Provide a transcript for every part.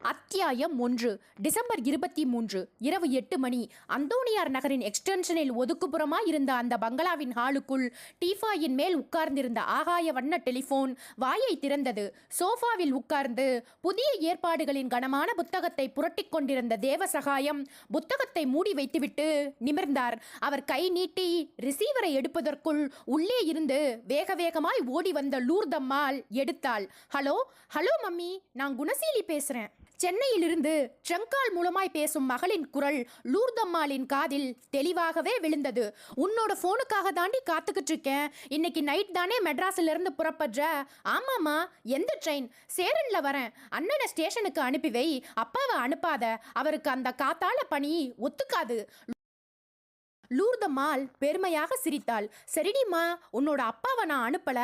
அத்தியாயம் 1. டிசம்பர் 23 இரவு 8 மணி. அந்தோனியார் நகரின் எக்ஸ்டென்ஷனில் ஒதுக்குப்புறமாய் இருந்த அந்த பங்களாவின் ஹாலுக்குள் டீஃபாயின் மேல் உட்கார்ந்திருந்த ஆகாய வண்ண டெலிஃபோன் வாயை திறந்தது. சோஃபாவில் உட்கார்ந்து புதிய ஏற்பாடுகளின் கனமான புத்தகத்தை புரட்டிக் கொண்டிருந்த தேவசகாயம் புத்தகத்தை மூடி வைத்துவிட்டு நிமிர்ந்தார். அவர் கை நீட்டி ரிசீவரை எடுப்பதற்குள் உள்ளே இருந்து வேக வேகமாய் ஓடி வந்த லூர்தம்மாள் எடுத்தாள். ஹலோ ஹலோ மம்மி, நான் குணசீலி பேசுறேன். சென்னையிலிருந்து ட்ரங்கால் மூலமாய் பேசும் மகளின் குரல் லூர்தம்மாளின் காதில் தெளிவாகவே விழுந்தது. உன்னோட போனுக்காக தாண்டி காத்துக்கிட்டு இருக்கேன். இன்னைக்கு நைட் தானே மெட்ராஸ்ல இருந்து புறப்படுற? ஆமாமா. எந்த ட்ரெயின்? சேரன்ல வரேன். அண்ணனை ஸ்டேஷனுக்கு அனுப்பி வை. அப்பாவை அனுப்பாத, அவருக்கு அந்த காத்தால பணி ஒத்துக்காது. லூர்தம்மாள் பெருமையாக சிரித்தாள். சரிடிமா, உன்னோட அப்பாவை நான் அனுப்பல,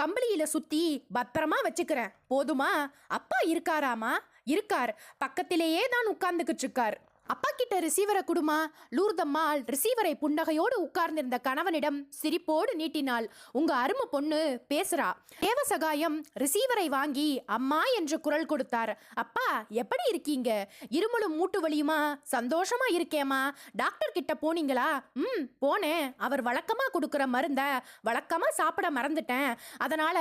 கம்பளியில சுத்தி பத்திரமா வச்சுக்கிறேன், போதுமா? அப்பா இருக்காராமா? இருக்கார், பக்கத்திலேயே தான் உட்கார்ந்துக்கிட்டு இருக்கார். அப்பா கிட்ட ரிசீவரை குடுமா. லூர்தம்மாள் ரிசீவரை புன்னகையோடு உட்கார்ந்திருந்த கணவனிடம் சிரிப்போடு நீட்டினாள். உங்க அருமை பொண்ணு பேசுறா. தேவசகாயம் ரிசீவரை வாங்கி அம்மா என்று குரல் கொடுத்தார். அப்பா எப்படி இருக்கீங்க? இருமலும் மூட்டு வலியுமா? சந்தோஷமா இருக்கேம்மா. டாக்டர் கிட்ட போனீங்களா? போனேன். அவர் வழக்கமா கொடுக்குற மருந்த வழக்கமா சாப்பிட மறந்துட்டேன். அதனால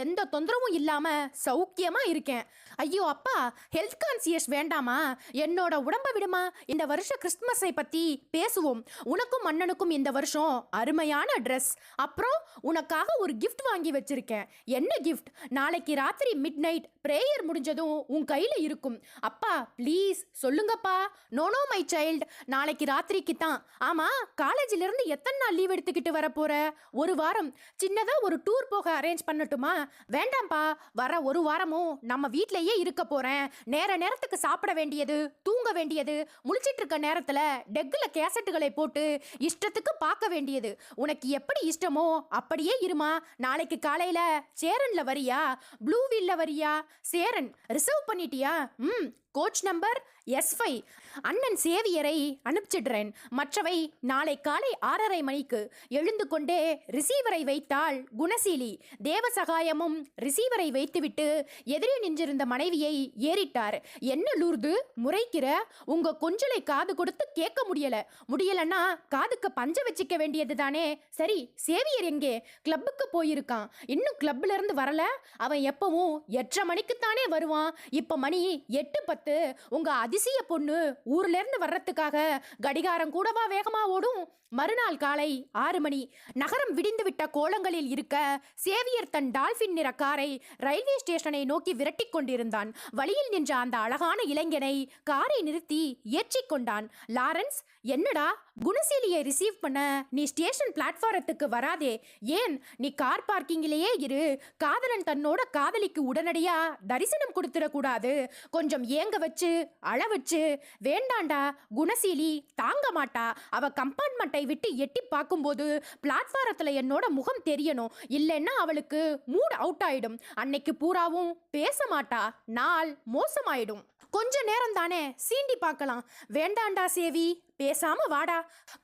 எந்த தொந்தரவும் இல்லாம சௌக்கியமா இருக்கேன். ஐயோ அப்பா, ஹெல்த் கான்சியஸ் வேண்டாமா? என்னோட உடம்ப விடுமா. இந்த வருஷம் கிறிஸ்துமஸை பத்தி பேசுவோம். உனக்கும் அண்ணனுக்கும் இந்த வருஷம் அருமையான ட்ரெஸ். அப்புறம் உனக்காக ஒரு கிஃப்ட் வாங்கி வச்சிருக்கேன். என்ன கிஃப்ட்? நாளைக்கு ராத்திரி மிட் நைட் பிரேயர் முடிஞ்சதும் உன் கையில இருக்கும். அப்பா ப்ளீஸ் சொல்லுங்கப்பா. நோ மை சைல்டு, நாளைக்கு ராத்திரிக்கு தான். ஆமா, காலேஜில இருந்து எத்தனை நாள் லீவ் எடுத்துக்கிட்டு வர போற? ஒரு வாரம். சின்னதா ஒரு டூர் போக அரேஞ்ச் பண்ணட்டுமா? வேண்டாம்ப்பா, வர ஒரு வாரமும் நம்ம வீட்லயே இருக்க போறேன். நேரத்துக்கு சாப்பிட வேண்டியது, தூங்க வேண்டியது, முழிச்சிட்டு இருக்க நேரத்துல டெக்குல கேசட்டுகளை போட்டு இஷ்டத்துக்கு பார்க்க வேண்டியது. உனக்கு எப்படி இஷ்டமோ அப்படியே இருமா. நாளைக்கு காலையில சேரன்ல வரியா? ப்ளூ வீல்ல வரியா? சேரன் ரிசர்வ் பண்ணிட்டியா? Coach number S5. அண்ணன் சேவியரை அனுப்பிச்சிடுறேன். மற்றவை நாளை காலை 6:30 மணிக்கு. எழுந்து கொண்டே ரிசீவரை வைத்தாள் குணசீலி. தேவசகாயமும் ரிசீவரை வைத்துவிட்டு எதிரே நின்றிருந்த மனைவியை ஏறிட்டார். என்ன லூர்து முறைக்கிற? உங்க கொஞ்சலை காது கொடுத்து கேட்க முடியலன்னா காதுக்கு பஞ்ச வச்சுக்க வேண்டியது தானே. சரி, சேவியர் எங்கே? கிளப்புக்கு போயிருக்கான். இன்னும் கிளப்ல இருந்து வரல. அவன் எப்பவும் 8:30 மணிக்குத்தானே வருவான். இப்ப மணி 8:10. உங்க அதிசய பொண்ணு ஊர்ல இருந்து வர்றதுக்காக கடிகாரம் கூடவா வேகமா ஓடும்? மறுநாள் காலை 6 மணி. நகரம் விடிந்து விட்ட கோலங்களில் இருக்க சேவியர் தன் டால்பின் நிற காரை ரயில்வே ஸ்டேஷனை நோக்கி விரட்டி கொண்டிருந்தான். வழியில் நின்ற அந்த அழகான இளைஞனை காரை நிறுத்தி ஏற்றிக் கொண்டான். லாரன்ஸ், என்னடா குணசீலியை ரிசீவ் பண்ண நீ ஸ்டேஷன் பிளாட்ஃபாரத்துக்கு வராதே. ஏன்? நீ கார் பார்க்கிங்கிலேயே இரு. காதலன் தன்னோட காதலிக்கு உடனடியா தரிசனம் கொடுத்துடக்கூடாது. கொஞ்சம் ஏங்க வச்சு அழ வச்சு. வேண்டாண்டா, குணசீலி தாங்க மாட்டா. அவ கம்பார்ட்மெண்ட்டை விட்டு எட்டி பார்க்கும்போது பிளாட்ஃபாரத்துல என்னோட முகம் தெரியணும். இல்லைன்னா அவளுக்கு மூட் அவுட் ஆயிடும். அன்னைக்கு பூராவும் பேச மாட்டா. நாள் மோசமாயிடும். கொஞ்ச நேரம் தானே சீண்டி பார்க்கலாம். வேண்டாண்டா சேவி, பேசாம வாடா.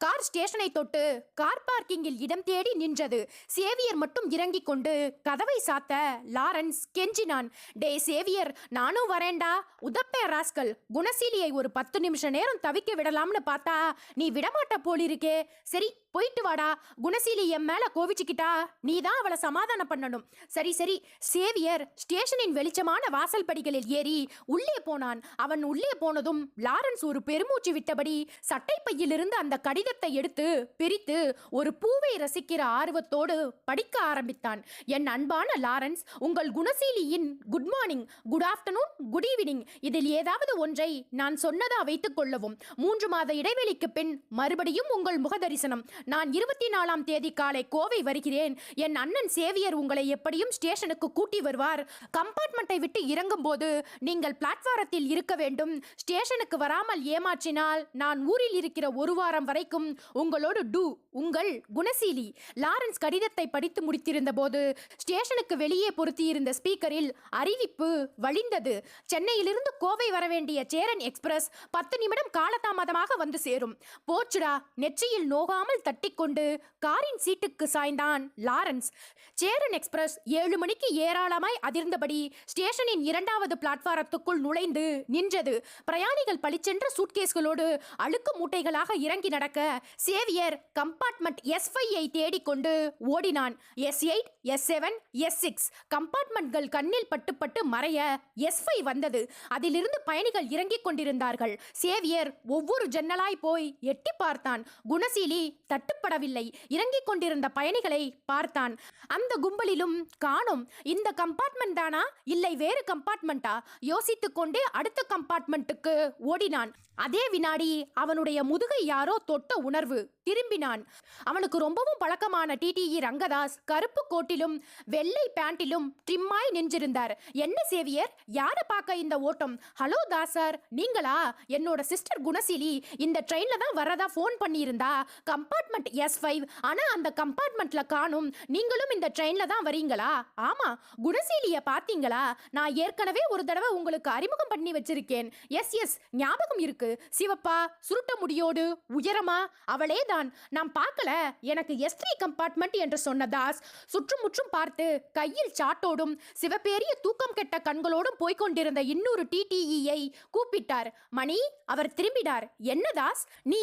கார் ஸ்டேஷனை தொட்டு கார் பார்க்கிங்கில் இடம் தேடி நின்றது. சேவியர் மட்டும் இறங்கிக் கொண்டு கதவை சாத்த லாரன்ஸ் கெஞ்சினான். டே சேவியர், நானும் வரேன்டா. உதப்பே ராஸ்கல், குணசீலியை ஒரு 10 நிமிஷம் நேரம் தவிக்க விடலாம்னு பார்த்தா நீ விடமாட்ட போலிருக்கே. சரி, போயிட்டு வாடா. குணசீலி என் மேல கோவிச்சுக்கிட்டா நீ தான் அவளை சமாதானம் பண்ணணும். சரி. சேவியர் ஸ்டேஷனின் வெளிச்சமான வாசல் படிகளில் ஏறி உள்ளே போனான். அவன் உள்ளே போனதும் லாரன்ஸ் ஒரு பெருமூச்சு விட்டபடி சட்டை பையிலிருந்து அந்த கடிதத்தை எடுத்து பிரித்து ஒரு பூவை ரசிக்கிற ஆர்வத்தோடு படிக்க ஆரம்பித்தான். என் அன்பான லாரன்ஸ், உங்கள் குணசீலியின் good morning, good afternoon, good evening. இதில் ஏதாவது ஒன்றை நான் சொன்னதா வைத்துக் கொள்ளவும். 3 மாத இடைவெளிக்கு பின் மறுபடியும் உங்கள் முகதரிசனம். நான் 24ஆம் தேதி காலை கோவை வருகிறேன். என் அண்ணன் சேவியர் உங்களை எப்படியும் ஸ்டேஷனுக்கு கூட்டி வருவார். கம்பார்ட்மெண்ட்டை விட்டு இறங்கும் போது நீங்கள் பிளாட்பாரத்தில் இருக்க வேண்டும். ஸ்டேஷனுக்கு வராமல் ஏமாற்றினால் நான் ஊரில் பெட்டியில் இருக்கிற ஒரு வாரம் வரைக்கும் உங்களோடு உங்கள் குணசீலி. லாரன்ஸ் கடிதத்தை படித்து முடித்திருந்த போது ஸ்டேஷனுக்கு வெளியே பொருத்தியிருந்த ஸ்பீக்கரில் அறிவிப்பு வழிந்தது. சென்னையிலிருந்து கோவை வரவேண்டிய சேரன் எக்ஸ்பிரஸ் 10 நிமிடம் காலதாமதமாக வந்து சேரும். போச்சுடா, நெற்றியில் நோகாமல் தட்டிக்கொண்டு காரின் சீட்டுக்கு சாய்ந்தான் லாரன்ஸ். சேரன் எக்ஸ்பிரஸ் 7 மணிக்கு ஏராளமாய் அதிர்ந்தபடி ஸ்டேஷனின் 2வது பிளாட்பாரத்துக்குள் நுழைந்து நின்றது. பிரயாணிகள் பளிச்சென்ற சூட்கேஸ்களோடு அழுக்கு மூட்டைகளாக இறங்கி நடக்க சேவியர் கம்பார்ட்மெண்ட் S5 தேடிக்கொண்டு ஓடினான். S8, S7, S6 கம்பார்ட்மெண்ட்கள் கண்ணில் பட்டு மறைய S5 வந்தது. அதிலிருந்து பயணிகள் இறங்கிக் கொண்டிருந்தார்கள். சேவியர் ஒவ்வொரு ஜன்னலாய் போய் எட்டி பார்த்தான். குணசீலி தட்டுப்படவில்லை. இறங்கிக் கொண்டிருந்த பயணிகளை பார்த்தான். அந்த கும்பலிலும் காணோம். இந்த கம்பார்ட்மெண்ட் தானா இல்லை வேறு கம்பார்ட்மெண்டா யோசித்துக் கொண்டே அடுத்த கம்பார்ட்மெண்ட்டுக்கு ஓடினான். அதே வினாடி அவனுடைய முதுகை யாரோ தொட்ட உணர்வு. திரும்பினான். அவனுக்கு ரொம்பவும் பழக்கமான டிடிஇ ரங்கதாஸ் கருப்பு கோட்டிலும் வெள்ளை பேண்டிலும் ட்ரிம்மாய் நின்றிருந்தார். என்ன சேவியர், யாரை பார்க்க இந்த ஓட்டம்? ஹலோ தாஸ் சார், நீங்களா? என்னோட சிஸ்டர் குணசீலி இந்த ட்ரெயின்ல தான் வரதா ஃபோன் பண்ணியிருந்தா. கம்பார்ட்மெண்ட் S5, ஆனா அந்த கம்பார்ட்மெண்ட்ல காணும். நீங்களும் இந்த ட்ரெயின்ல தான் வரீங்களா? ஆமா. குணசீலிய பார்த்தீங்களா? நான் ஏற்கனவே ஒரு தடவை உங்களுக்கு அறிமுகம் பண்ணி வச்சிருக்கேன். எஸ் ஞாபகம் இருக்கு. சிவப்பா, சுருட்ட முடியோடு, உயரமா, அவளே தான். நான் பார்க்கல. எனக்கு S3 கம்பார்ட்மெண்ட் என்று சொன்ன தாஸ் சுற்றுமுற்றும் பார்த்து கையில் சாட்டோடும் சிவப்பேரிய தூக்கம் கெட்ட கண்களோடும் போய்கொண்டிருந்த இன்னொரு டிடிஇயை கூப்பிட்டார். மணி. அவர் திரும்பினார். என்ன தாஸ், நீ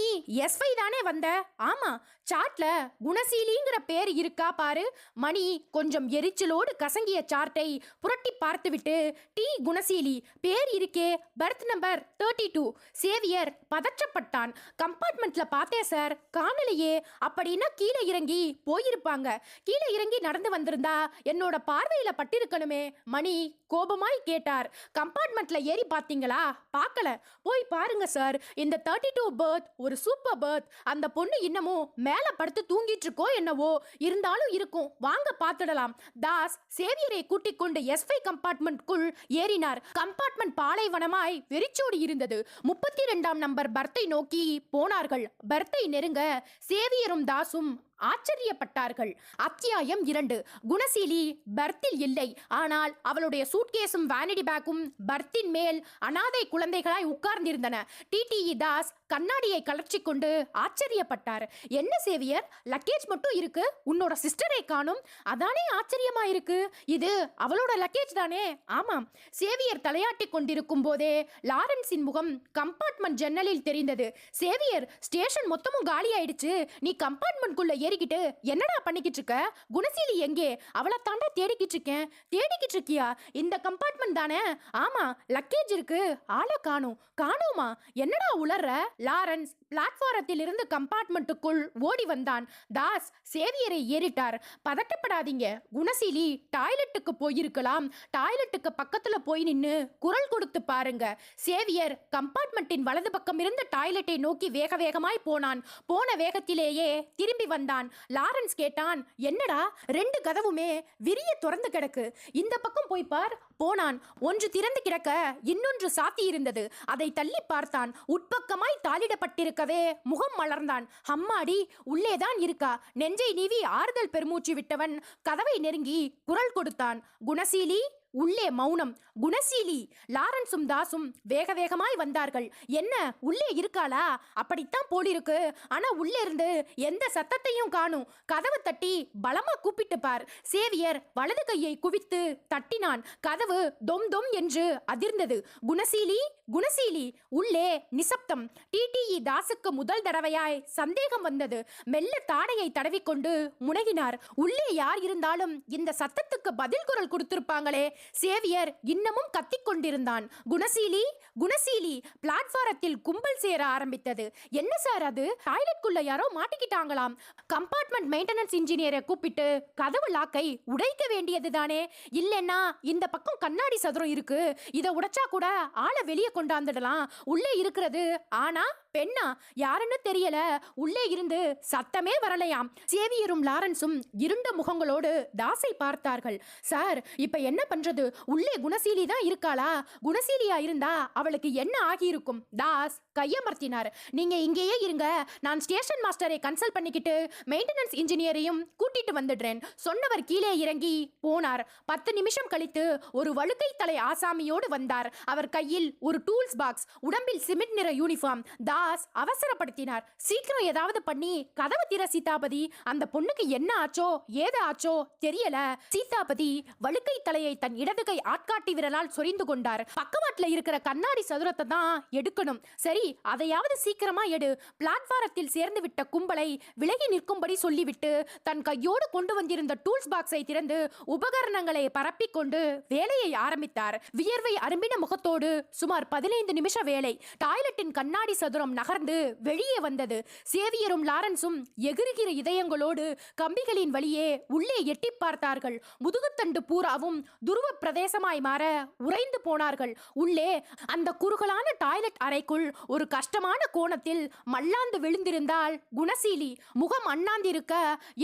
S5 தானே வந்த? ஆமா. சாட்ல குணசீலிங்கிற பேர் இருக்கா பாரு. மணி கொஞ்சம் எரிச்சலோடு கசங்கிய சார்ட்டை புரட்டி பார்த்துவிட்டு, டி குணசீலி பேர் இருக்கே, பர்த் நம்பர் 32. சேவியர் பதற்றப்பட்டான். கம்பார்ட்மெண்ட்ல பார்த்தேன் சார், காணலையே. அப்படின்னா கீழே இறங்கி போயிருப்பாங்க. கீழே இறங்கி நடந்து வந்திருந்தா என்னோட பார்வையில பட்டிருக்கணுமே. மணி கோபமாய் கேட்டார். கம்பார்ட்மெண்ட்ல ஏறி பார்த்தீங்களா? பார்க்கல. போய் பாருங்க சார். இந்த 32 பர்த் ஒரு சூப்பர் பர்த். அந்த பொண்ணு இன்னமும் மேல படுத்து தூங்கிட்டு இருக்கோ என்னவோ. இருந்தாலும் இருக்கும், வாங்க பார்த்துடலாம். தாஸ் சேவியரை கூட்டிக் கொண்டு S5 கம்பார்ட்மெண்ட்குள் ஏறினார். கம்பார்ட்மெண்ட் பாலைவனமாய் வெறிச்சோடி இருந்தது. 32ஆம் நம்பர் பர்த்தை நோக்கி போனார்கள். பர்த்தை நெருங்க சேவியரும் தாசும் ஆச்சரியப்பட்டார்கள். அத்தியாயம் 2. குணசீலி பர்த்தில் இல்லை. ஆனால் அவளுடைய சூட்கேஸும் வேனிடி பேக்கும் பர்த்தின் மேல் அனாதை குழந்தைகளாய் உட்கார்ந்திருந்தன. டிடிஇ தாஸ் கண்ணாடியை கலர்ச்சி கொண்டு ஆச்சரியப்பட்டார். என்ன சேவியர், லக்கேஜ் மட்டும் இருக்கு, உன்னோட சிஸ்டரை காணும். அதானே ஆச்சரியமா இருக்கு. இது அவளோட லக்கேஜ் தானே? ஆமாம். சேவியர் தலையாட்டி கொண்டிருக்கும் போதே லாரன்ஸின் முகம் கம்பார்ட்மெண்ட் ஜன்னலில் தெரிந்தது. சேவியர், ஸ்டேஷன் மொத்தமும் காலி ஆயிடுச்சு. நீ கம்பார்ட்மெண்ட்குள்ள ஏறிக்கிட்டு என்னடா பண்ணிக்கிட்டு இருக்க? குணசீலி எங்கே? அவளை தாண்டா தேடிக்கிட்டு இருக்கேன். தேடிக்கிட்டு இருக்கியா? இந்த கம்பார்ட்மெண்ட் தானே? ஆமா. லக்கேஜ் இருக்கு, ஆளை காணும். காணோமா? என்னடா உளற? லாரன்ஸ் பிளாட்பாரத்தில் இருந்து கம்பார்ட்மெண்ட்டுக்குள் ஓடி வந்தான். தாஸ் சேவியரை ஏறிட்டார். பதட்டப்படாதீங்க, குணசீலி டாய்லெட்டுக்கு போயிருக்கலாம். டாய்லெட்டுக்கு பக்கத்துல போய் நின்னு குரல் கொடுத்து பாருங்க. சேவியர் கம்பார்ட்மெண்ட்டின் வலது பக்கம் இருந்த டாய்லெட்டை நோக்கி வேக வேகமாய் போனான். போன வேகத்திலேயே திரும்பி வந்தான். லாரன்ஸ் கேட்டான், என்னடா 2 கதவுமே விரிய திறந்து கிடக்கு, இந்த பக்கம் போய் பார். போனான். ஒன்று திறந்து கிடக்க இன்னொன்று சாத்தி இருந்தது. அதை தள்ளி பார்த்தான். உட்பக்கமாய் தாளிடப்பட்டிருக்கவே முகம் மலர்ந்தான். அம்மாடி, உள்ளேதான் இருக்கா. நெஞ்சை நீவி ஆறுதல் பெருமூச்சு விட்டவன் கதவை நெருங்கி குரல் கொடுத்தான். குணசீலி. உள்ளே மௌனம். குணசீலி. லாரன்ஸும் தாசும் வேக வேகமாய் வந்தார்கள். என்ன, உள்ளே இருக்காளா? அப்படித்தான் போலிருக்கு. ஆனா உள்ளே இருந்து எந்த சத்தத்தையும் காணும். கதவு தட்டி பலமா கூப்பிட்டு பார். சேவியர் வலது கையை குவித்து தட்டினான். கதவு தொம் தொம் என்று அதிர்ந்தது. குணசீலி, குணசீலி. உள்ளே நிசப்தம். டிடிஇ தாசுக்கு முதல் தடவையாய் சந்தேகம் வந்தது. மெல்ல தாடையை தடவிக்கொண்டு முனகினார். உள்ளே யார் இருந்தாலும் இந்த சத்தத்துக்கு பதில் குரல் கொடுத்திருப்பாங்களே. சேவியர் இன்னமும் கத்திக் கொண்டிருந்தான். குணசீலி, குணசீலி. பிளாட்பாரத்தில் கும்பல் சேர ஆரம்பித்தது. என்ன சார் அது? டாய்லெட்குள்ள யாரோ மாட்டிக்கிட்டாங்களாம். கம்பார்ட்மெண்ட் மெயின்டெனன்ஸ் இன்ஜினியரை கூப்பிட்டு கதவு லாக்கை உடைக்க வேண்டியது தானே. இல்லைன்னா இந்த பக்கம் கண்ணாடி சதுரம் இருக்கு, இதை உடைச்சா கூட ஆளை வெளியே கொண்டாந்துடலாம். உள்ளே இருக்கிறது ஆனா பெண்ணா யாருன்னு தெரியல. உள்ளே இருந்து சத்தமே வரலையாம். சேவியரும் லாரன்ஸும் இருண்ட முகங்களோடு தாஸை பார்த்தார்கள். சார், இப்ப என்ன பண்றது? தோன்றது. உள்ளே குணசீலி தான் இருக்காளா? குணசீலியா இருந்தா அவளுக்கு என்ன ஆகியிருக்கும்? தாஸ் கையமர்த்தினார். நீங்க இங்கேயே இருங்க, நான் ஸ்டேஷன் மாஸ்டரை கன்சல்ட் பண்ணிக்கிட்டு மெயின்டெனன்ஸ் இன்ஜினியரையும் கூட்டிட்டு வந்துடுறேன். சொன்னவர் கீழே இறங்கி போனார். 10 நிமிஷம் கழித்து ஒரு வழுக்கை தலை ஆசாமியோடு வந்தார். அவர் கையில் ஒரு டூல்ஸ் பாக்ஸ், உடம்பில் சிமெண்ட் நிற யூனிஃபார்ம். தாஸ் அவசரப்படுத்தினார். சீக்கிரம் ஏதாவது பண்ணி கதவு திற சீதாபதி. அந்த பொண்ணுக்கு என்ன ஆச்சோ ஏது ஆச்சோ தெரியல. சீதாபதி வழுக்கை தலையை தன் இடது கை ஆட்காட்டி விரலால் சொரிந்து கொண்டார். பக்கவாட்டில் இருக்கிற கண்ணாடி சதுரத்தை தான் எடுக்கணும். சரி, அதையாவது சீக்கிரமா எடு. பிளாட்பாரத்தில் சேர்ந்து விட்ட கும்பலை விலகி நிற்கும்படி சொல்லிவிட்டு தன் கையோடு கொண்டு வந்திருந்த டூல்ஸ் பாக்ஸை திறந்து உபகரணங்களை பரப்பிக் கொண்டு வேலையை ஆரம்பித்தார். வியர்வை அரும்பின முகத்தோடு சுமார் 15 நிமிஷ வேலை. டாய்லெட்டின் கண்ணாடி சதுரம் நகர்ந்து வெளியே வந்தது. சேவியரும் லாரன்ஸும் எகிறுகிற இதயங்களோடு கம்பிகளின் வழியே உள்ளே எட்டி பார்த்தார்கள். முதுகுத்தண்டு பூராவும் துருவ பிரதேசமாய் மாற உறைந்து போனார்கள். உள்ளே அந்த குறுகலான டாய்லெட் அறைக்குள் ஒரு கஷ்டமான கோணத்தில் மல்லாந்து விழுந்திருந்தால் குணசீலி. முகம் அண்ணாந்திருக்க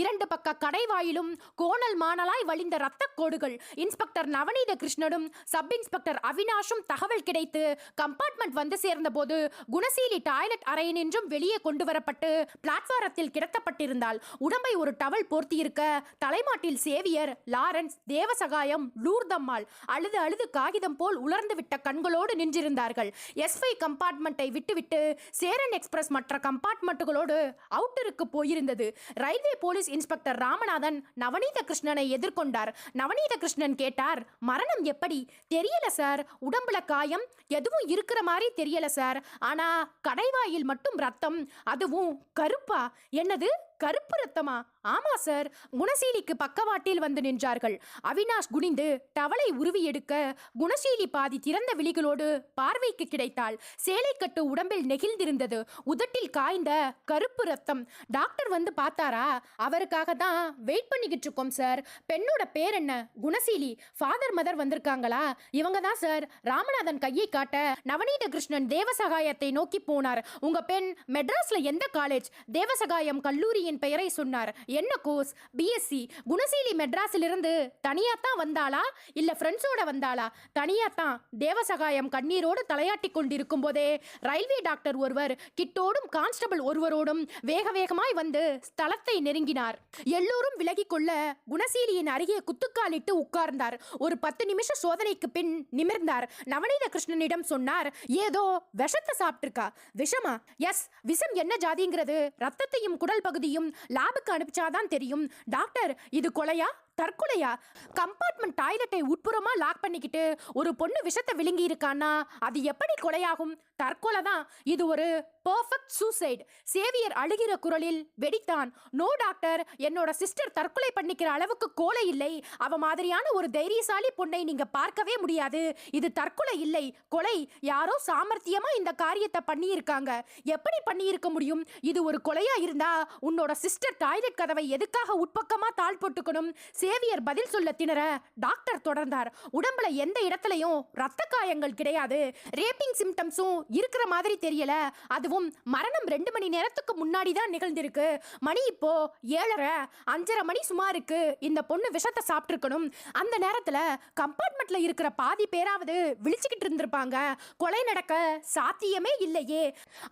2 பக்க கடைவாயிலும் கோணல் மானலாய் வழிந்த இரத்த கோடுகள். இன்ஸ்பெக்டர் நவநீத கிருஷ்ணனும் சப் இன்ஸ்பெக்டர் அவினாஷும் தகவல் கிடைத்து கம்பார்ட்மெண்ட் வந்து சேர்ந்த போது குணசீலி டாய்லெட் அறையினின்றும் வெளியே கொண்டு வரப்பட்டு பிளாட்பாரத்தில் கிடத்தப்பட்டிருந்தாள். உடம்பை ஒரு டவல் போர்த்தியிருக்க தலைமாட்டில் சேவியர், லாரன்ஸ், தேவசகாயம், லூர்தம்மாள் அழுது அழுது காகிதம் போல் உலர்ந்து விட்ட கண்களோடு நின்றிருந்தார்கள். S5 கம்பார்ட்மெண்ட்டை விட்டுவிட்டு சேரன் எக்ஸ்பிரஸ் மற்ற கம்பார்ட்மெண்ட்டுகளோடு அவுட்டருக்கு போயிருந்தது. ரயில்வே போலீஸ் இன்ஸ்பெக்டர் ராமநாதன் நவநீத கிருஷ்ணனை எதிர்கொண்டார். நவநீத கிருஷ்ணன் கேட்டார், மரணம் எப்படி? தெரியல சார், உடம்புல காயம் எதுவும் இருக்கிற மாதிரி தெரியல சார். ஆனா கடைவாயில் மட்டும் ரத்தம், அதுவும் கருப்பா. என்னது, கருப்பு ரத்தமா? ஆமா சார். குணசீலிக்கு பக்கவாட்டில் வந்து நின்றார்கள். அவினாஷ் குனிந்து டவலை உருவி எடுக்க குணசீலி பாதி திறந்த விழிகளோடு பார்வைக்கு கிடைத்தாள். சேலைக்கட்டு உடம்பில் நெகிழ்ந்திருந்தது. உதட்டில் காய்ந்த கருப்பு ரத்தம். டாக்டர் வந்து பார்த்தாரா? அவருக்காக தான் வெயிட் பண்ணிக்கிட்டு இருக்கோம் சார். பெண்ணோட பேர் என்ன? குணசீலி. ஃபாதர் மதர் வந்திருக்காங்களா? இவங்க தான் சார். ராமநாதன் கையை காட்ட நவநீத கிருஷ்ணன் தேவசகாயத்தை நோக்கி போனார். உங்க பெண் மெட்ராஸ்ல எந்த காலேஜ்? தேவசகாயம் கல்லூரியின் பெயரை சொன்னார். என்ன கோர்ஸ்? பிஎஸ்சி. குணசீலி மெட்ராஸிலிருந்து தனியாத்தான் வந்தாளா இல்ல ஃப்ரெண்ட்ஸோட வந்தாளா? தனியாத்தான். தேவசகாயம் கண்ணீரோடு தலையாட்டி கொண்டிருக்கும் போதே ரயில்வே டாக்டர் ஒருவர் கிட்டோடும் கான்ஸ்டபிள் ஒருவரோடும் வேக வேகமாய் வந்து ஸ்தலத்தை நெருங்கினார். எல்லோரும் விலகிக் கொள்ள குணசீலியின் அருகே குத்துக்காலிட்டு உட்கார்ந்தார். ஒரு 10 நிமிஷ சோதனைக்கு பின் நிமிர்ந்தார். நவநீத கிருஷ்ணனிடம் சொன்னார், ஏதோ விஷத்தை சாப்பிட்டிருக்கா. விஷமா? எஸ். விஷம் என்ன ஜாதிங்கிறது ரத்தத்தையும் குடல் பகுதியும் லேபுக்கு அனுப்பிச்சாதான் தெரியும். டாக்டர், இது கொலையா தற்கொலையா? கம்பார்ட்மெண்ட் டாய்லெட்டை உட்புறமா லாக் பண்ணிக்கிட்டு ஒரு பொண்ணு விஷத்தை விழுங்கி இருக்கான்னா அது எப்படி கொலையாகும்? தற்கொலை தான். இது ஒரு பெர்ஃபெக்ட் சூசைட். சேவியர் அழுகிற குரலில் வெடித்தான். நோ டாக்டர், என்னோட சிஸ்டர் தற்கொலை பண்ணிக்கிற அளவுக்கு கோலை இல்லை. அவ மாதிரியான ஒரு தைரியசாலி பொண்ணை நீங்க பார்க்கவே முடியாது. இது தற்கொலை இல்லை, கொலை. யாரோ சாமர்த்தியமா இந்த காரியத்தை பண்ணி இருக்காங்க. எப்படி பண்ணி இருக்க முடியும்? இது ஒரு கொலையா இருந்தா உன்னோட சிஸ்டர் டாய்லெட் கதவை எதுக்காக உட்பக்கமா தாழ் போட்டுக்கணும்? சேவியர் பதில் சொல்ல திணற டாக்டர் தொடர்ந்தார். உடம்புல எந்த இடத்துலயும் ரத்த காயங்கள் கிடையாது. ரேப்பிங் சிம்டம்ஸும் இருக்கிற மாதிரி தெரியல. அதுவும் மரணம் 2 மணி நேரத்துக்கு முன்னாடி தான் நிகழ்ந்திருக்கு. மணி இப்போ 7:30, 5:30 மணி சுமாருக்கு இந்த பொண்ணு விஷத்தை சாப்பிட்டுருக்கணும். அந்த நேரத்துல கம்பார்ட்மெண்ட்ல இருக்கிற பாதி பேராவது விழிச்சுக்கிட்டு இருந்திருப்பாங்க. கொலை நடக்க சாத்தியமே இல்லையே.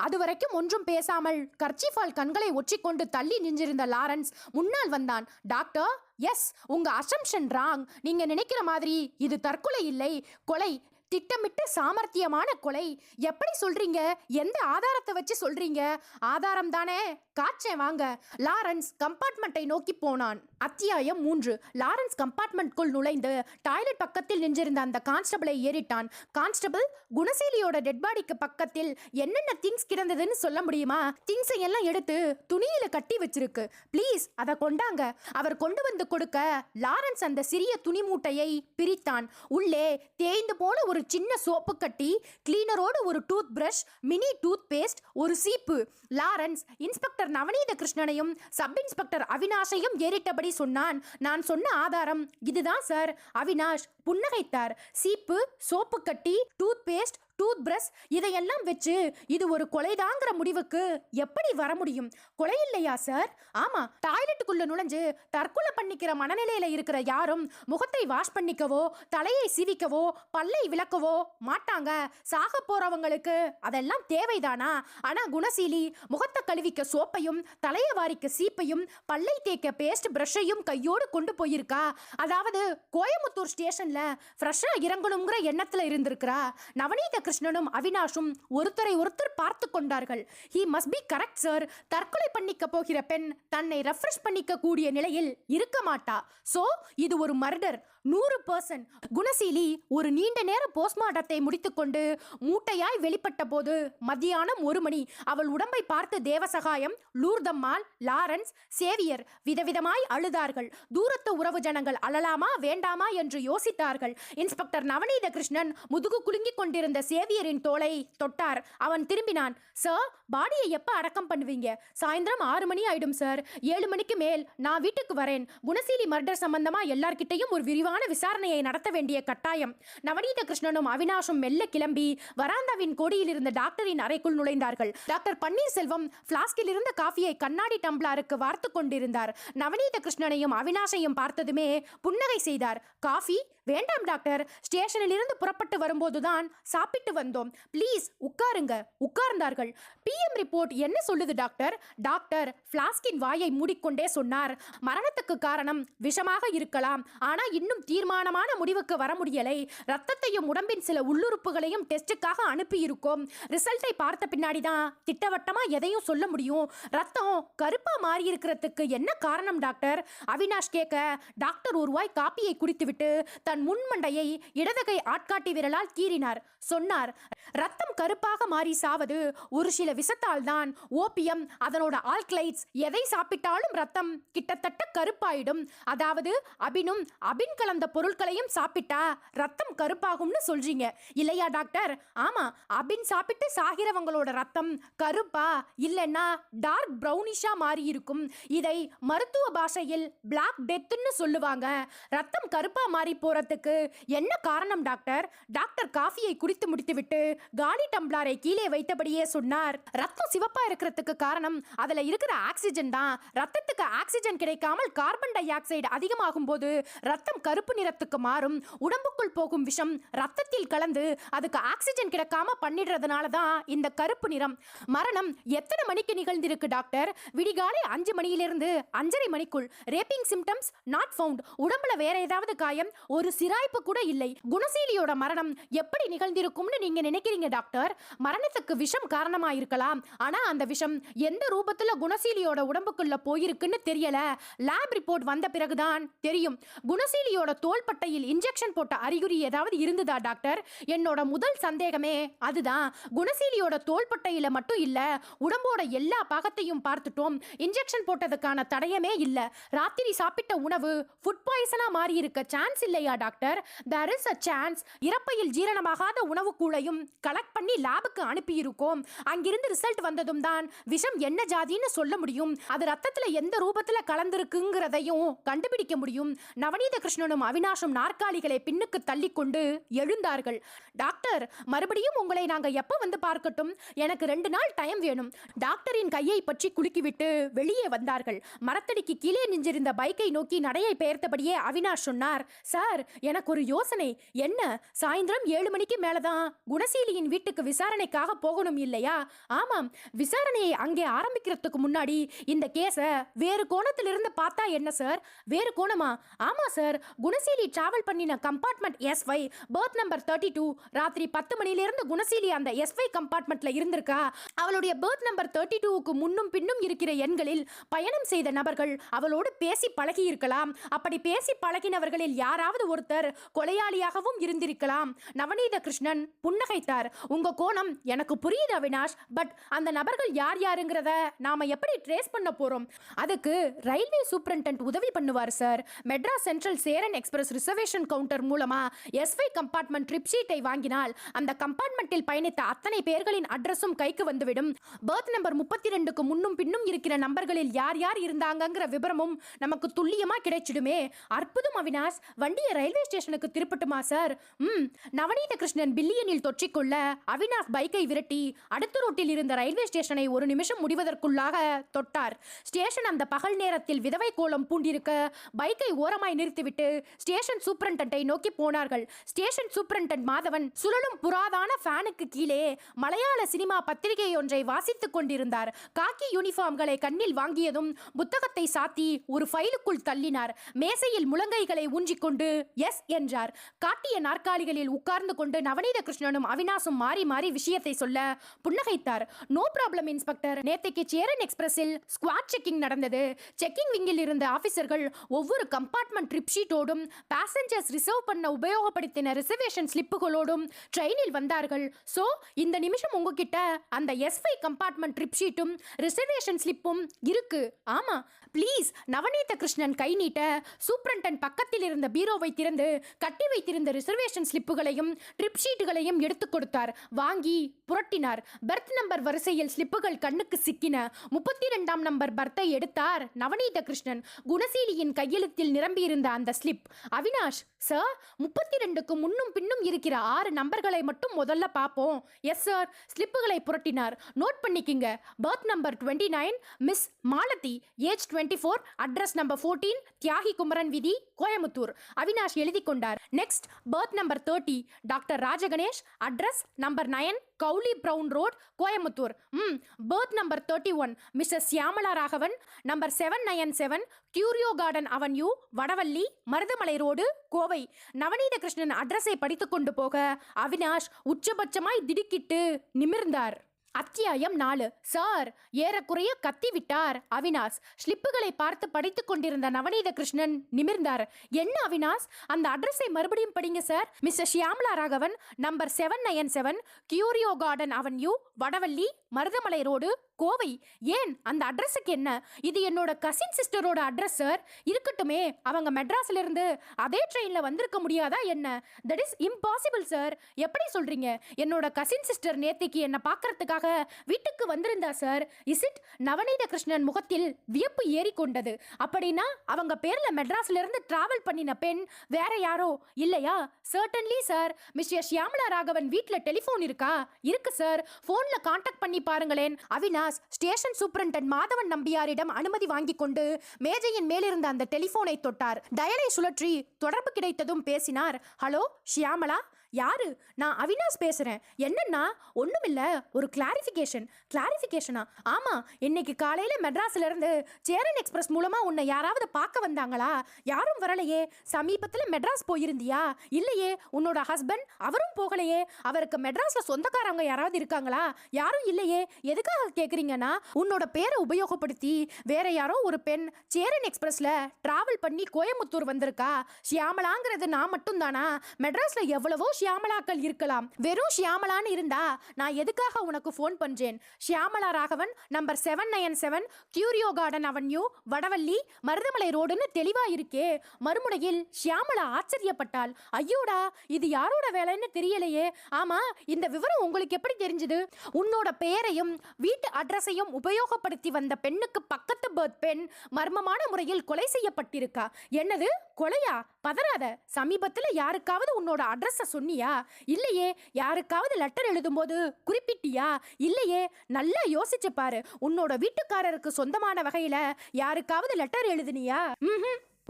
அது வரைக்கும் ஒன்றும் பேசாமல் கர்ச்சீஃபால் கண்களை ஒற்றிக்கொண்டு தள்ளி நின்றிருந்த லாரன்ஸ் முன்னால் வந்தான். டாக்டர், எஸ், உங்க அசம்ஷன் ராங். நீங்க நினைக்கிற மாதிரி இது தற்கொலை இல்லை, கொலை. திட்டமிட்ட சாமர்த்தியமான கொலை. எப்படி சொல்றீங்க? எந்த ஆதாரத்தை வச்சு சொல்றீங்க? ஆதாரம் தானே, காட்சேன் வாங்க. லாரன்ஸ் கம்பார்ட்மெண்ட்டை நோக்கி போனான். அத்தியாயம் 3. லாரன்ஸ் கம்பார்ட்மெண்ட்குள் நுழைந்து டாய்லெட் பக்கத்தில் நின்றிருந்த அந்த கான்ஸ்டபிளை ஏறிட்டான். கான்ஸ்டபிள், குணசீலியோட டெட் பாடிக்கு பக்கத்தில் என்னென்ன திங்ஸ் கிடந்ததுன்னு சொல்ல முடியுமா? திங்ஸை எல்லாம் எடுத்து துணியில கட்டி வச்சிருக்கு. ப்ளீஸ் அதை கொண்டாங்க. அவர் கொண்டு வந்து கொடுக்க லாரன்ஸ் அந்த சிறிய துணி மூட்டையை பிரித்தான். உள்ளே தேய்ந்து போன ஒரு சின்ன சோப்பு கட்டி, கிளீனரோடு ஒரு tooth brush, mini tooth paste, ஒரு சீப்பு. லாரன்ஸ் இன்ஸ்பெக்டர் நவநீத கிருஷ்ணனையும் சப் இன்ஸ்பெக்டர் அவினாஷையும் ஏறிட்டபடி சொன்னான். நான் சொன்ன ஆதாரம் இதுதான் சார். அவினாஷ் புன்னகைத்தார். சீப்பு, சோப்பு கட்டி, டூத் பேஸ்ட், டூத் பிரஷ் இதையெல்லாம் வச்சு இது ஒரு கொலைதாங்கிற முடிவுக்கு எப்படி வர முடியும்? கொலை இல்லையா சார்? ஆமா, டாய்லெட்டுக்குள்ள நுழைஞ்சு தற்கொலை பண்ணிக்கிற மனநிலையில இருக்கிற யாரும் முகத்தை வாஷ் பண்ணிக்கவோ தலையை சீவிக்கவோ பல்லை விளக்கவோ மாட்டாங்க. சாக போறவங்களுக்கு அதெல்லாம் தேவைதானா? ஆனா குணசீலி முகத்தை கழுவிக்க சோப்பையும் தலையை வாரிக்க சீப்பையும் பல்லை தேய்க்க பேஸ்ட் பிரஷையும் கையோடு கொண்டு போயிருக்கா. அதாவது கோயமுத்தூர் ஸ்டேஷன்ல ஃப்ரெஷ்ஷா இறங்கணுங்கிற எண்ணத்துல இருந்திருக்கிறா. நவநீத கிருஷ்ணனும் அவினாஷும் ஒருத்தரை ஒருத்தர் பார்த்து கொண்டார்கள். He must be correct sir. தற்கொலை பண்ணிக்க போகிற பெண் தன்னை ரெஃப்ரெஷ் பண்ணிக்க கூடிய நிலையில் இருக்க மாட்டா. சோ இது ஒரு மர்டர் 100%. குணசீலி ஒரு நீண்ட நேர போஸ்ட்மார்ட்டத்தை முடித்துக்கொண்டு மூட்டையாய் வெளிப்பட்ட போது மத்தியானம் 1 மணி. அவள் உடம்பை பார்த்து தேவசகாயம், லூர்தம்மாள், லாரன்ஸ், சேவியர் விதவிதமாய் அழுதார்கள். தூரத்து உறவு ஜனங்கள் அழலாமா வேண்டாமா என்று யோசித்தார்கள். இன்ஸ்பெக்டர் நவநீத கிருஷ்ணன் முதுகு குலுங்கிக் கொண்டிருந்த சேவியரின் தோளை தொட்டார். அவன் திரும்பினான். சார், பாடியை எப்ப அடக்கம் பண்ணுவீங்க? சாயந்தரம் 6 மணி ஆயிடும் சார். 7 மணிக்கு மேல் நான் வீட்டுக்கு வரேன். குணசீலி மர்டர் சம்பந்தமா எல்லார்கிட்டையும் ஒரு விரிவான விசாரணையை நடத்த வேண்டிய கட்டாயம். நவநீத கிருஷ்ணனும் அவினாஷும் மெல்ல கிளம்பி வராந்தாவின் கோடியில் இருந்த டாக்டரின் அறைக்குள் நுழைந்தார்கள். டாக்டர் பன்னீர்செல்வம் பிளாஸ்கில் இருந்த காஃபியை கண்ணாடி டம்ளருக்கு வார்த்து கொண்டிருந்தார். நவநீத கிருஷ்ணனையும் அவினாஷையும் பார்த்ததுமே புன்னகை செய்தார். காஃபி வேண்டாம் டாக்டர், ஸ்டேஷனில் இருந்து புறப்பட்டு வரும்போதுதான் சாப்பிட்டு வந்தோம். ப்ளீஸ் உட்காருங்க. உட்கார்ந்தார்கள். பிஎம் ரிப்போர்ட் என்ன சொல்லுது டாக்டர்? டாக்டர் பிளாஸ்கின் வாயை மூடிக்கொண்டே சொன்னார். மரணத்துக்கு காரணம் விஷமாக இருக்கலாம். ஆனா இன்னும் தீர்மானமான முடிவுக்கு வர முடியலை. ரத்தத்தையும் உடம்பின் சில உள்ளுறுப்புகளையும் டெஸ்டுக்காக அனுப்பி இருக்கோம். ரிசல்ட்டை பார்த்த பின்னாடிதான் திட்டவட்டமா எதையும் சொல்ல முடியும். ரத்தம் கருப்பா மாறி இருக்கிறதுக்கு என்ன காரணம் டாக்டர்? அவினாஷ் கேட்க டாக்டர் ஒரு வாய் காப்பியை குடித்துவிட்டு தன் முன்மண்டையை இடதுகை ஆட்காட்டி விரலால் கீறினார். சொன்னார், ரத்தம் கருப்பாக மாறி சாவது ஒரு சில விஷத்தால் தான். ஓபியம், அதனோட ஆல்கலைட்ஸ், எதை சாப்பிட்டாலும் ரத்தம் கிட்டத்தட்ட கருப்பாயிடும். அதாவது அபின் கலந்த பொருட்களையும் சாப்பிட்டா ரத்தம் கருப்பாகும்னு சொல்றீங்க இல்லையா டாக்டர்? ஆமா, அபின் சாப்பிட்டு சாகிறவங்களோட ரத்தம் கருப்பா இல்லைன்னா டார்க் பிரவுனிஷா மாறி இருக்கும். இதை மருத்துவ பாஷையில் பிளாக் டெத்னு சொல்லுவாங்க. ரத்தம் கருப்பா மாறி போறதுக்கு என்ன காரணம் டாக்டர்? டாக்டர் காஃபியை குடித்து முடித்துவிட்டு காலி டம்ளரை கீழே வைத்தபடியே சொன்னார். ரத்தம் சிவப்பா இருக்கிறதுக்கு காரணம் அதுல இருக்கிற ஆக்சிஜன் தான். ரத்தத்துக்கு ஆக்சிஜன் கிடைக்காமல் கார்பன் டை ஆக்சைடு அதிகமாகும் போது ரத்தம் கருப்பு நிறத்துக்கு மாறும். உடம்புக்குள் போகும் விஷம் ரத்தத்தில் கலந்து அதுக்கு ஆக்சிஜன் கிடைக்காம பண்ணிடுறதுனால தான் இந்த கருப்பு நிறம். மரணம் எத்தனை மணிக்கு நிகழ்ந்திருக்கு டாக்டர்? விடிகாலை 5 மணியிலிருந்து 5:30 மணிக்குள். Wrapping symptoms not found. உடம்புல வேற ஏதாவது காயம்? ஒரு சிராய்ப்பு கூட இல்லை. குணசீலியோட மரணம் எப்படி நிகழ்ந்திருக்கும்னு நீங்க நினைக்கிறீங்க டாக்டர்? மரணத்துக்கு விஷம் காரணமா இருக்கலாம். ஆனா அந்த விஷம் எந்த ரூபத்துல குணசீலியோட உடம்புக்குள்ள போயிருக்குன்னு தெரியல. லேப் ரிப்போர்ட் வந்த பிறகுதான் தெரியும். குணசீலியோட தோள்பட்டையில் இன்ஜெக்ஷன் போட்ட அறிகுறி ஏதாவது இருந்ததா டாக்டர்? என்னோட முதல் சந்தேகமே அதுதான். குணசீலியோட தோள்பட்டையில மட்டும் இல்ல, உடம்போட எல்லா பாகத்தையும் பார்த்துட்டோம். இன்ஜெக்ஷன் போட்டதுக்கான தடயமே இல்ல. ராத்திரி சாப்பிட்ட உணவு ஃபுட் பாய்சனா மாறி இருக்க சான்ஸ் இல்லையா doctor? there is a chance. இறப்பையில் ஜீரணமாகாத உணவு கூளையும் கலெக்ட் பண்ணி லேபுக்கு அனுப்பி இருக்கோம். அங்கிருந்து ரிசல்ட் வந்ததும் தான் விஷம் என்ன ஜாதின்னு சொல்ல முடியும். அது ரத்தத்துல எந்த ரூபத்துல கலந்திருக்குங்கிறதையும் கண்டுபிடிக்க முடியும். நவநீத கிருஷ்ணனும் அவினாஷும் நாற்காலிகளை பின்னுக்கு தள்ளிக்கொண்டு எழுந்தார்கள். டாக்டர், மறுபடியும் உங்களை நாங்க எப்ப வந்து பார்க்கட்டும்? எனக்கு 2 நாள் டைம் வேணும். டாக்டரின் கையை பற்றி குலுக்கிவிட்டு வெளியே வந்தார்கள். மரத்தடிக்கு கீழே நின்றிருந்த பைக்கை நோக்கி நடையை பெயர்த்தபடியே அவினாஷ் சொன்னார், சார், எனக்கு ஒரு யோசனை. என்ன? சாயந்தரம் 7 மணிக்கு மேலதான் குணசீலியின் வீட்டுக்கு விசாரணைக்காக போகணும் இல்லையா? ஆமாம். விசாரணையை அங்கே ஆரம்பிக்கிறதுக்கு முன்னாடி இந்த கேஸ வேறு கோணத்திலிருந்து பார்த்தா என்ன சார்? வேறு கோணமா? ஆமா சார். குணசீலி டிராவல் பண்ணின கம்பார்ட்மெண்ட் S5, பர்த் நம்பர் 32. ராத்திரி 10 மணிலிருந்து குணசீலி அந்த S5 கம்பார்ட்மெண்ட்ல இருந்திருக்கா. அவளுடைய பர்த் நம்பர் 32க்கு முன்னும் பின்னும் இருக்கிற எண்களில் பயணம் செய்த நபர்கள் அவளோடு பேசி பழகி இருக்கலாம். அப்படி பேசி பழகினவர்களில் யாராவது ஒருத்தர் கொலையாளியாகவும் இருந்திருக்கலாம். நவநீத கிருஷ்ணன் புன்னகைத்தார். உங்க கோணம் எனக்கு புரியுது அவினாஷ். பட் அந்த நபர்கள் யார் யாருங்கிறத நாம எப்படி ட்ரேஸ் பண்ண போறோம்? அதுக்கு ரயில்வே சூப்பரண்டென்ட் உதவி பண்ணுவார் sir. Madras central Cheran express reservation counter மூலமா S5 கம்பார்ட்மெண்ட் ட்ரிப் ஷீட்டை வாங்கினால் அந்த கம்பார்ட்மெண்ட்டில் பயணித்த அத்தனை பேர்களின் அட்ரஸும் கைக்கு வந்துவிடும். பர்த் நம்பர் 32க்கு முன்னும் பின்னும் இருக்கிற நம்பர்களில் யார் யார் இருந்தாங்கங்கிற விவரமும் நமக்கு துல்லியமா கிடைச்சிடுமே. அற்புதம் அவினாஷ். வண்டியை ரயில்வே ரயில்வே ஸ்டேஷனுக்கு திருப்பட்டுமா சார்? நவநீத கிருஷ்ணன் பில்லியனில் தொற்றிக்கொள்ள அவினாஷ் பைக்கை விரட்டி அடுத்த ரோட்டில் இருந்த ரயில்வே ஸ்டேஷனை ஒரு நிமிஷம் முடிவதற்குள்ளாக தொட்டார். ஸ்டேஷன் அந்த பகல் நேரத்தில் விதவை கோலம் பூண்டிருக்க பைக்கை ஓரமாய் நிறுத்திவிட்டு ஸ்டேஷன் சூப்பரண்டை நோக்கி போனார்கள். ஸ்டேஷன் சூப்பரண்டன்ட் மாதவன் சுழலும் புராதான ஃபேனுக்கு கீழே மலையாள சினிமா பத்திரிகை ஒன்றை வாசித்துக் கொண்டிருந்தார். காக்கி யூனிஃபார்ம்களை கண்ணில் வாங்கியதும் புத்தகத்தை சாத்தி ஒரு ஃபைலுக்குள் தள்ளினார். மேசையில் முழங்கைகளை ஊன்றிக்கொண்டு எஸ் என்றார். காட்டிய நாற்காலிகளில் உட்கார்ந்து கொண்டு நவநீத கிருஷ்ணனும் அவினாசும் மாறி மாறி விஷயத்தை சொல்ல புன்னகைத்தார். நோ ப்ராப்ளம் இன்ஸ்பெக்டர், நேத்தைக்கு சேரன் எக்ஸ்பிரஸில் ஸ்குவாட் செக்கிங் நடந்தது. செக்கிங் விங்கில் இருந்த ஆபீசர்கள் ஒவ்வொரு கம்பார்ட்மெண்ட் ட்ரிப் ஷீட்டோடும் பேசஞ்சர்ஸ் ரிசர்வ் பண்ண உபயோகப்படுத்தின ரிசர்வேஷன் ஸ்லிப்புகளோடும் ட்ரெயினில் வந்தார்கள். சோ இந்த நிமிஷம் உங்ககிட்ட அந்த S5 கம்பார்ட்மெண்ட் ட்ரிப் ஷீட்டும் ரிசர்வேஷன் ஸ்லிப்பும் இருக்கு. ஆமா ப்ளீஸ். நவநீத கிருஷ்ணன் கை நீட்ட சூப்பரண்டன் பக்கத்தில் இருந்த பீரோவை திறந்து கட்டி வைத்திருந்த ரிசர்வேஷன் ஸ்லிப்புகளையும் ட்ரிப் ஷீட்டுகளையும் எடுத்துக் கொடுத்தார். வாங்கி புரட்டினார். பர்த் நம்பர் வரிசையில் ஸ்லிப்புகள் கண்ணுக்கு சிக்கின. 32ஆம் நம்பர் பர்த்தை எடுத்தார் நவநீத கிருஷ்ணன். குணசீலியின் கையெழுத்தில் நிரம்பியிருந்த அந்த ஸ்லிப். அவினாஷ் சார், 32க்கு முன்னும் பின்னும் இருக்கிற 6 நம்பர்களை மட்டும் முதல்ல பார்ப்போம். Yes sir. ஸ்லிப்புகளை புரட்டினார். நோட் பண்ணிக்கிங்க. Berth number 29 miss Malathi, age 24, address number 14 Thiyagi Kumaran வீதி, கோயமுத்தூர். அவினாஷ் எழுதி கொண்டார். Next berth number 30 doctor Rajaganesh, address number 9 Cowley Brown Road, Coimbatore. Berth number 31 Mrs Shyamala Raghavan, number 797 கியூரியோ garden avenue, Vadavalli, Marudhamalai road, Kovai. Navaneetha Krishnan அட்ரஸை படித்துக் கொண்டு போக அவினாஷ் உச்சபட்சமாய் திடுக்கிட்டு நிமிர்ந்தார். அத்தியாயம் 4. சார், ஏறக்குறைய கத்திவிட்டார் அவினாஷ். ஸ்லிப்புகளை பார்த்து படித்துக் கொண்டிருந்த நவநீத கிருஷ்ணன் நிமிர்ந்தார். என்ன அவினாஷ், அந்த அட்ரஸை மறுபடியும் படிங்க sir. Mister Shyamala Raghavan, number 797 கியூரியோ garden avenue, Vadavalli, Marudhamalai road, Kovai. ஏன் அந்த அட்ரஸுக்கு என்ன? இது என்னோட கசின் சிஸ்டரோட அட்ரஸ் சார். இருக்கட்டுமே, அவங்க மெட்ராஸ்ல இருந்து அதே ட்ரெயின்ல வந்திருக்க முடியாதா என்ன? That is impossible sir. எப்படி சொல்றீங்க? என்னோட கசின் சிஸ்டர் நேத்திக்கு என்ன பார்க்கறதுக்காக வீட்டுக்கு வந்திருந்தா sir. Is it? Navaneetha Krishnan முகத்தில் வியப்பு ஏறிக்கொண்டது. அப்படின்னா அவங்க பேர்ல மெட்ராஸ்ல இருந்து டிராவல் பண்ணின பெண் வேற யாரோ இல்லையா? Certainly sir. Mister Shyamala Raghavan வீட்ல டெலிஃபோன் இருக்கா? இருக்கு சார். போன்ல கான்டாக்ட் பண்ணி பாருங்களேன். அவினாஷ் ஸ்டேஷன் சூப்பரண்டன்ட் மாதவன் நம்பியாரிடம் அனுமதி வாங்கி கொண்டு மேஜையின் மேலிருந்த அந்த டெலிஃபோனை தொட்டார். டயலை சுழற்றி தொடர்பு கிடைத்ததும் பேசினார். ஹலோ ஷியாமலா, யாரு? நான் அவினாஷ் பேசுறேன். என்னன்னா? ஒண்ணுமில்ல, ஒரு கிளாரிஃபிகேஷனா? ஆமா, இன்னைக்கு காலையில மெட்ராஸ்ல இருந்து சேரன் எக்ஸ்பிரஸ் மூலமா உன்னை யாராவது பார்க்க வந்தாங்களா? யாரும் வரலையே. சமீபத்துல மெட்ராஸ் போயிருந்தியா? இல்லையே. உன்னோட ஹஸ்பண்ட் அவரும் போகலையே. அவருக்கு மெட்ராஸ்ல சொந்தக்காரங்க யாராவது இருக்காங்களா? யாரும் இல்லையே. எதுக்காக கேக்குறீங்கன்னா, உன்னோட பேரை உபயோகப்படுத்தி வேற யாரோ ஒரு பெண் சேரன் எக்ஸ்பிரஸ்ல டிராவல் பண்ணி கோயமுத்தூர் வந்திருக்கா. ஷியாமலாங்கிறது நான் மட்டும் தானா? மெட்ராஸ்ல எவ்வளவோ ஷியாமலாக்கள் இருக்கலாம். வெறும் ஷியாமலான்னு இருந்தா நான் எதுக்காக உனக்கு ஃபோன் பண்றேன்? Shyamala Raghavan, number 797 கியூரியோ garden avenue, Vadavalli, Maruthamalai ரோடுன்னு தெளிவா இருக்கே. மறுமுனையில் ஷியாமலா ஆச்சரியப்பட்டாள். ஐயோடா, இது யாரோட வேலைன்னு தெரியலையே. ஆமா, இந்த விவரம் உங்களுக்கு எப்படி தெரிஞ்சது? உன்னோட பெயரையும் வீட்டு அட்ரஸையும் உபயோகப்படுத்தி வந்த பெண்ணுக்கு பக்கத்து பர்த் பெண் மர்மமான முறையில் கொலை செய்யப்பட்டிருக்கா. என்னது, கொலையா? பதறாத. சமீபத்துல யாருக்காவது உன்னோட அட்ரஸ சொன்னியா? இல்லையே. யாருக்காவது லெட்டர் எழுதும்போது குறிப்பிட்டியா? இல்லையே. நல்லா யோசிச்சு பாரு. உன்னோட வீட்டுக்காரருக்கு சொந்தமான வகையில யாருக்காவது லெட்டர் எழுதுனியா?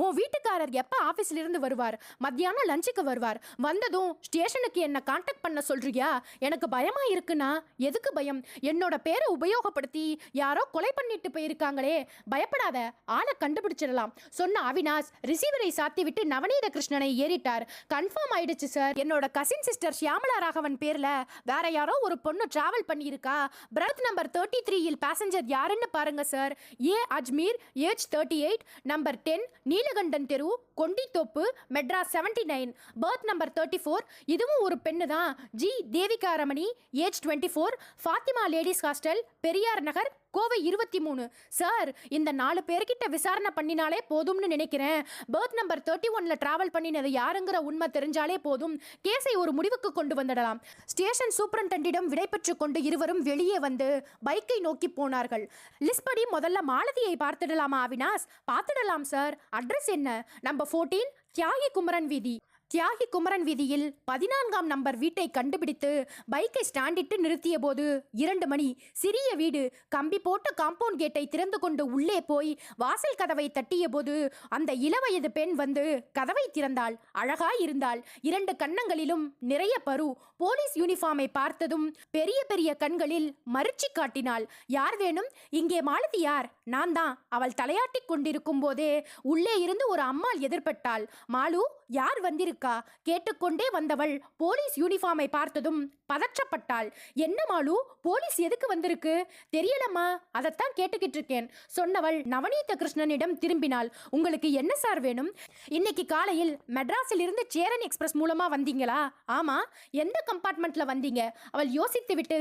உன் வீட்டுக்காரர் எப்ப ஆபீஸ்ல இருந்து வருவார்? மத்தியானம் லஞ்சுக்கு வருவார். வந்ததும் ஸ்டேஷனுக்கு என்ன கான்டாக்ட் பண்ண சொல்றியா? எனக்கு பயமா இருக்குன்னா. எதுக்கு பயம்? என்னோட பேரை உபயோகப்படுத்தி யாரோ கொலை பண்ணிட்டு போயிருக்காங்களே. பயப்படாத, ஆளை கண்டுபிடிச்சிடலாம் சொன்ன அவினாஷ் ரிசீவரை சாத்தி விட்டு நவநீத கிருஷ்ணனை ஏறிட்டார். கன்ஃபார்ம் ஆயிடுச்சு சார். என்னோட கசின் சிஸ்டர் ஷியாமலா ராகவன் பேர்ல வேற யாரோ ஒரு பொண்ணு டிராவல் பண்ணியிருக்கா. பர்த் நம்பர் 33 பேசஞ்சர் யாருன்னு பாருங்க சார். ஏ அஜ்மீர், ஏஜ் 38, நம்பர் 10 நீலகண்டன் தெரு, கொண்டித்தோப்பு, மெட்ராஸ் 79, பர்த் நம்பர் 34. இதுவும் ஒரு பெண்ணு தான். G Devika Ramani, age 24, Fathima ladies hostel, Periyar Nagar, Kovai 23. Sir, இந்த 4 பேர்கிட்ட விசாரணை பண்ணினாலே போதும்னு நினைக்கிறேன். பர்த் நம்பர் 31ல டிராவல் பண்ணினது யாருங்கிற உண்மை தெரிஞ்சாலே போதும். கேஸை ஒரு முடிவுக்கு கொண்டு வந்துடலாம். ஸ்டேஷன் சூப்பரண்டன்டிடம் விடைபெற்று கொண்டு இருவரும் வெளியே வந்து பைக்கை நோக்கி போனார்கள். லிஸ்ட் படி முதல்ல மாலதியை பார்த்துடலாமா அவினாஷ்? பார்த்துடலாம் சார். அட்ரஸ் என்ன? நம்பர் 14 தியாகி குமரன் வீதி. தியாகி குமரன் வீதியில் 14ஆம் நம்பர் வீட்டை கண்டுபிடித்து பைக்கை ஸ்டாண்டிட்டு நிறுத்திய போது 2 மணி. சிறிய வீடு. கம்பி போட்ட காம்பவுண்ட் கேட்டை திறந்து கொண்டு உள்ளே போய் வாசல் கதவை தட்டிய போது அந்த இளவயது பெண் வந்து கதவை திறந்தாள். அழகாய் இருந்தாள். 2 கன்னங்களிலும் நிறைய பரு. போலீஸ் யூனிஃபார்மை பார்த்ததும் பெரிய பெரிய கண்களில் மறுச்சி காட்டினாள். யார் வேணும்? இங்கே மாலதி யார்? நான் தான். அவள் தலையாட்டிக் கொண்டிருக்கும் போதே உள்ளே இருந்து ஒரு அம்மாள் எதிர்பட்டாள். மாலு, யார் வந்திருக்கா? கேட்டுக்கொண்டே வந்தவள் போலீஸ் யூனிஃபார்மை பார்த்ததும் பதற்றப்பட்டாள். என்ன மாலு, போலீஸ் எதுக்கு வந்திருக்கு? தெரியலம்மா, அதைத்தான் கேட்டுக்கிட்டு இருக்கேன் சொன்னவள் நவநீத கிருஷ்ணனிடம் திரும்பினாள். உங்களுக்கு என்ன சார் வேணும்? இன்னைக்கு காலையில் மெட்ராஸில் இருந்து சேரன் எக்ஸ்பிரஸ் மூலமா வந்தீங்களா? ஆமா. எந்த கம்பார்ட்மெண்ட்ல வந்தீங்க? அவள் யோசித்து விட்டு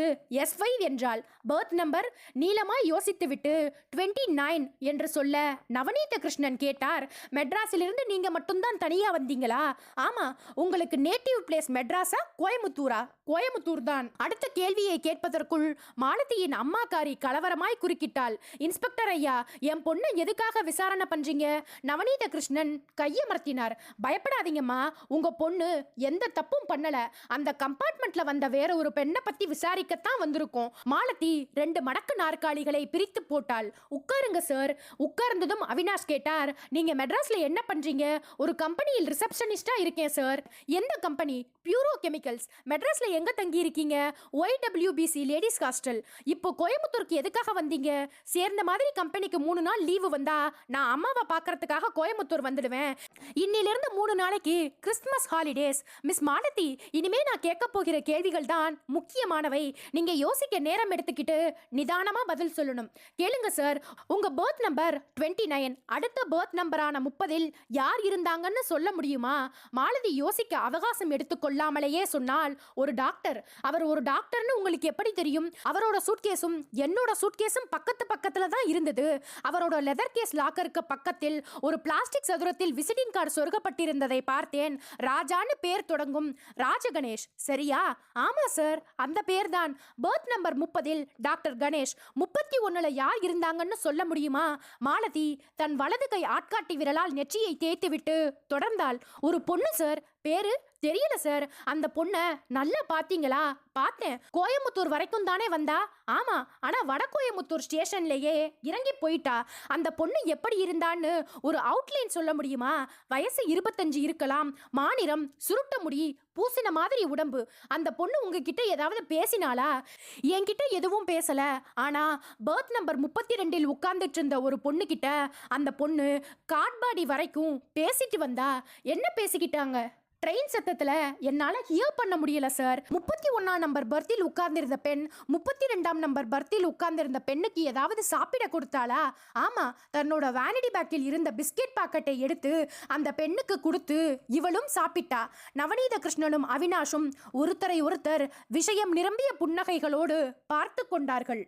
S5 என்றாள். Birth number? நீளமாய் யோசித்து விட்டு 29 என்று சொல்ல நவநீத கிருஷ்ணன் கேட்டார், மெட்ராஸில் இருந்து நீங்க மட்டும்தான் தனியா வந்தீங்களா? ஆமா. உங்களுக்கு நேட்டிவ் பிளேஸ் மெட்ராஸா கோயமுத்தூரா? கோயமுத்தூர் தான். அடுத்த கேள்வியை கேட்பதற்குள் மாலதியின் அம்மாக்காரி கலவரமாய் குறுக்கிட்டாள். இன்ஸ்பெக்டர் ஐயா, என் பொண்ணை எதுக்காக விசாரணை பண்றீங்க? நவநீத கிருஷ்ணன் கையமர்த்தினார். பயப்படாதீங்கம்மா, உங்க பொண்ணு எந்த தப்பும் பண்ணல. அந்த கம்பார்ட்மெண்ட்ல வந்த வேற ஒரு பெண்ணை பத்தி விசாரிக்கத்தான் வந்திருக்கோம். மாலதி 2 மடக்கு நாற்காலிகளை பிரித்து போட்டாள். உட்காருங்க சார். உட்கார்ந்ததும் அவினாஷ் கேட்டார், நீங்க மெட்ராஸ்ல என்ன பண்றீங்க? ஒரு கம்பெனியில் ரிசப்ஷனிஸ்டா இருக்கேன் சார். எந்த கம்பெனி? Bureau chemicals. மெட்ராஸ்ல எங்க தங்கி இருக்கீங்க? YWBC ladies hostel. இப்போ கோயம்புத்தூருக்கு எதுக்காக வந்தீங்க? சேர்ந்த மாதிரி கம்பெனிக்கு 3 நாள் லீவு வந்தா நான் அம்மாவை பார்க்கறதுக்காக கோயம்புத்தூர் வந்துடுவேன். இன்னிலிருந்து 3 நாளைக்கு கிறிஸ்துமஸ் ஹாலிடேஸ். மிஸ் மாலதி, இனிமே நான் கேட்க போகிற கேள்விகள் தான் முக்கியமானவை. நீங்க யோசிக்க நேரம் எடுத்துக்கிட்டு நிதானமா பதில் சொல்லணும். கேளுங்க சார். உங்க பர்த் நம்பர் 29. அடுத்த பர்த் நம்பரான 30இல் யார் இருந்தாங்கன்னு சொல்ல முடியுமா? மாலதி யோசிக்க அவகாசம் எடுத்துக்கொள்ளாமலேயே சொன்னால், ஒரு டாக்டர். அவர் ஒரு டாக்டர்னு உங்களுக்கு எப்படி தெரியும்? அவரோட சூட்கேஸும் என்னோட சூட்கேஸும் பக்கத்து பக்கத்துல தான் இருந்தது. அவரோட லெதர் கேஸ் லாக்கருக்கு பக்கத்தில் ஒரு பிளாஸ்டிக் சதுரத்தில் விசிட்டிங் கார்டு சொருகப்பட்டிருந்ததை பார்த்தேன். ராஜான்னு பேர் தொடங்கும். ராஜகணேஷ், சரியா? ஆமா சார், அந்த பேர் தான். பர்த் நம்பர் 30இல் டாக்டர் கணேஷ். 31ல யார் இருந்தாங்கன்னு சொல்ல முடியுமா? மாலதி தன் வலது கை ஆட்காட்டி விரலால் நெற்றியை தேய்த்து விட்டு தொடர்ந்தாள். ஒரு பொண்ணு சார். பேரு? தெரியல சார். அந்த பொண்ணை நல்லா பாத்தீங்களா? பார்த்தேன். கோயமுத்தூர் வரைக்கும் தானே வந்தா? ஆமா. ஆனா வட கோயமுத்தூர் ஸ்டேஷன்லயே இறங்கி போயிட்டா. அந்த பொண்ணு எப்படி இருந்தான்னு ஒரு அவுட்லைன் சொல்ல முடியுமா? வயசு 25 இருக்கலாம். மாநிறம் சுருட்ட முடி, பூசின மாதிரி உடம்பு. அந்த பொண்ணு உங்ககிட்ட ஏதாவது பேசினாளா? என்கிட்ட எதுவும் பேசல. ஆனா பர்த் நம்பர் 32இல் உட்கார்ந்துட்டு இருந்த ஒரு பொண்ணு கிட்ட அந்த பொண்ணு காட்பாடி வரைக்கும் பேசிட்டு வந்தா. என்ன பேசிக்கிட்டாங்க? ட்ரெயின் சத்தத்தில் என்னால் ஹியர் பண்ண முடியல சார். 31ஆம் நம்பர் பர்த்தில் உட்கார்ந்திருந்த பெண் 32ஆம் நம்பர் பர்த்தில் உட்கார்ந்திருந்த பெண்ணுக்கு ஏதாவது சாப்பிட கொடுத்தாளா? ஆமாம். தன்னோட வேனிடி பேக்கில் இருந்த பிஸ்கெட் பாக்கெட்டை எடுத்து அந்த பெண்ணுக்கு கொடுத்து இவளும் சாப்பிட்டா. நவநீத கிருஷ்ணனும் அவினாஷும் ஒருத்தரை ஒருத்தர் விஷயம் நிரம்பிய புன்னகைகளோடு பார்த்து கொண்டார்கள்.